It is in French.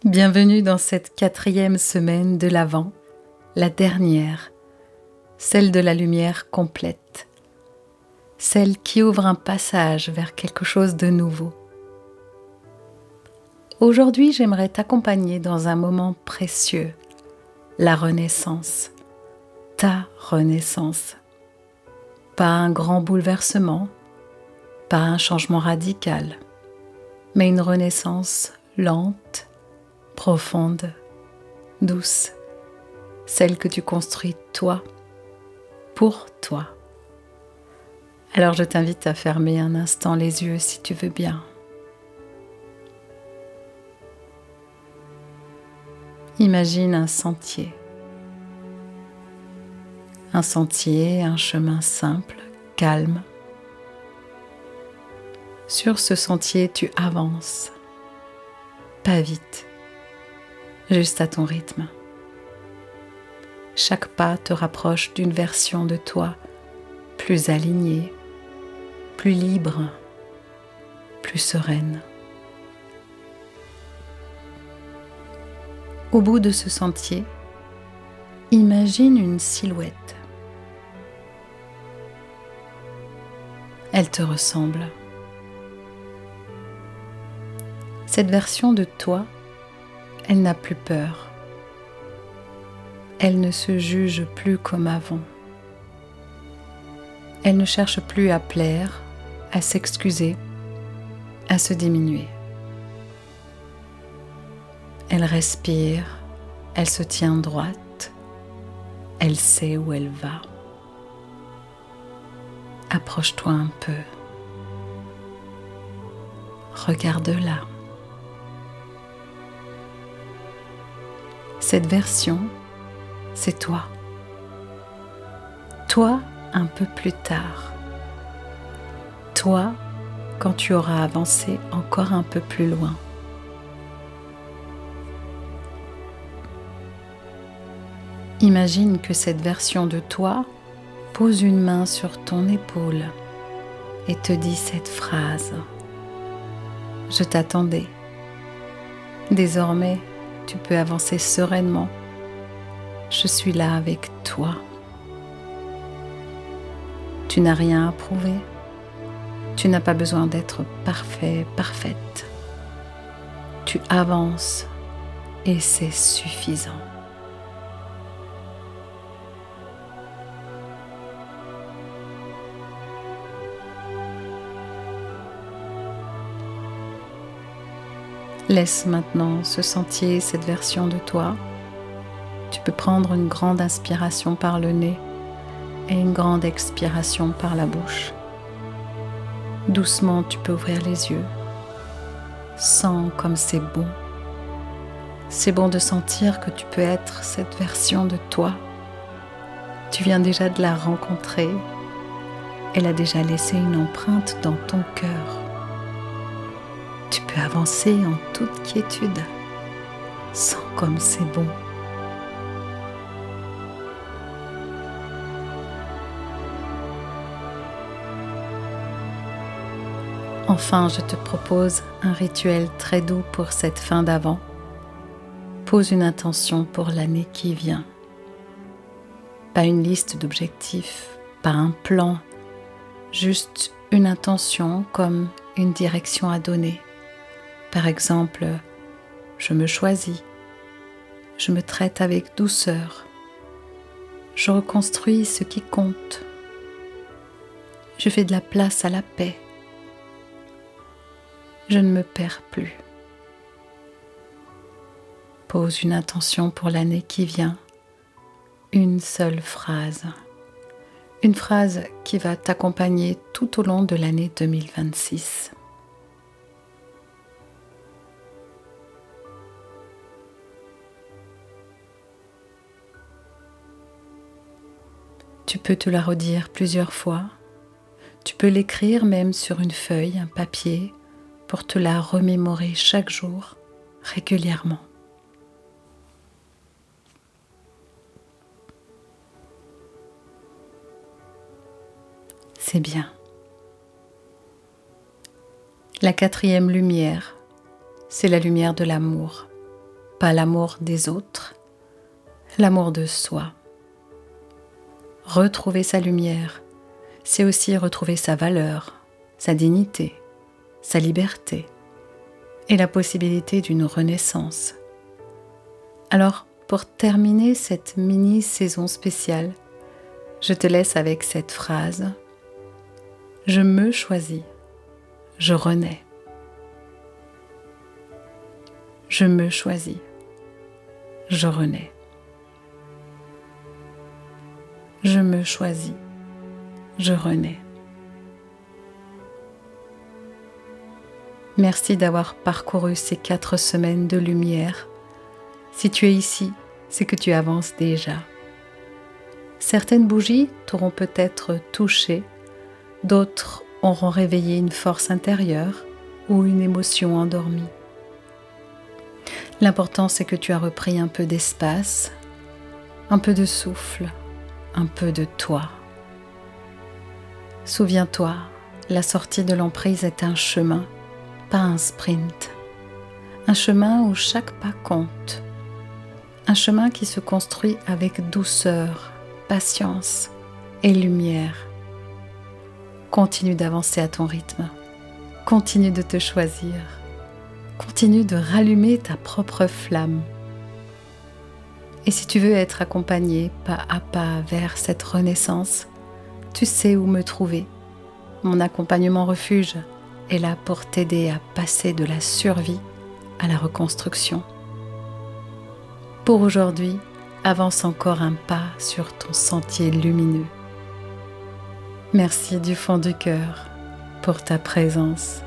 Bienvenue dans cette 4e semaine de l'Avent, la dernière, celle de la lumière complète, celle qui ouvre un passage vers quelque chose de nouveau. Aujourd'hui, j'aimerais t'accompagner dans un moment précieux, la renaissance, ta renaissance. Pas un grand bouleversement, pas un changement radical, mais une renaissance lente, profonde, douce, celle que tu construis toi, pour toi. Alors je t'invite à fermer un instant les yeux si tu veux bien. Imagine un sentier, un chemin simple, calme. Sur ce sentier, tu avances, pas vite, juste à ton rythme. Chaque pas te rapproche d'une version de toi plus alignée, plus libre, plus sereine. Au bout de ce sentier, imagine une silhouette. Elle te ressemble. Cette version de toi, elle n'a plus peur. Elle ne se juge plus comme avant. Elle ne cherche plus à plaire, à s'excuser, à se diminuer. Elle respire, elle se tient droite, elle sait où elle va. Approche-toi un peu. Regarde-la. Cette version, c'est toi. Toi un peu plus tard. Toi quand tu auras avancé encore un peu plus loin. Imagine que cette version de toi pose une main sur ton épaule et te dit cette phrase. Je t'attendais. Désormais, tu peux avancer sereinement. Je suis là avec toi. Tu n'as rien à prouver. Tu n'as pas besoin d'être parfait, parfaite. Tu avances et c'est suffisant. Laisse maintenant ce sentier, cette version de toi. Tu peux prendre une grande inspiration par le nez et une grande expiration par la bouche. Doucement, tu peux ouvrir les yeux. Sens comme c'est bon. C'est bon de sentir que tu peux être cette version de toi. Tu viens déjà de la rencontrer. Elle a déjà laissé une empreinte dans ton cœur. Tu peux avancer en toute quiétude. Sens comme c'est bon. Enfin, je te propose un rituel très doux pour cette fin d'Avent. Pose une intention pour l'année qui vient. Pas une liste d'objectifs, pas un plan, juste une intention comme une direction à donner. Par exemple, je me choisis, je me traite avec douceur, je reconstruis ce qui compte, je fais de la place à la paix. Je ne me perds plus. Pose une intention pour l'année qui vient. Une seule phrase. Une phrase qui va t'accompagner tout au long de l'année 2026. Tu peux te la redire plusieurs fois. Tu peux l'écrire même sur une feuille, un papier, pour te la remémorer chaque jour, régulièrement. C'est bien. La 4e lumière, c'est la lumière de l'amour. pas l'amour des autres, l'amour de soi. Retrouver sa lumière, c'est aussi retrouver sa valeur, sa dignité, sa liberté et la possibilité d'une renaissance. Alors, pour terminer cette mini-saison spéciale, je te laisse avec cette phrase : je me choisis, je renais. Je me choisis, je renais. Je me choisis, je renais. Merci d'avoir parcouru ces 4 semaines de lumière. Si tu es ici, c'est que tu avances déjà. Certaines bougies t'auront peut-être touché, d'autres auront réveillé une force intérieure ou une émotion endormie. L'important, c'est que tu as repris un peu d'espace, un peu de souffle, un peu de toi. Souviens-toi, la sortie de l'emprise est un chemin, pas un sprint. Un chemin où chaque pas compte. Un chemin qui se construit avec douceur, patience et lumière. Continue d'avancer à ton rythme. Continue de te choisir. Continue de rallumer ta propre flamme. Et si tu veux être accompagné pas à pas vers cette renaissance, tu sais où me trouver. Mon accompagnement refuge est là pour t'aider à passer de la survie à la reconstruction. Pour aujourd'hui, avance encore un pas sur ton sentier lumineux. Merci du fond du cœur pour ta présence.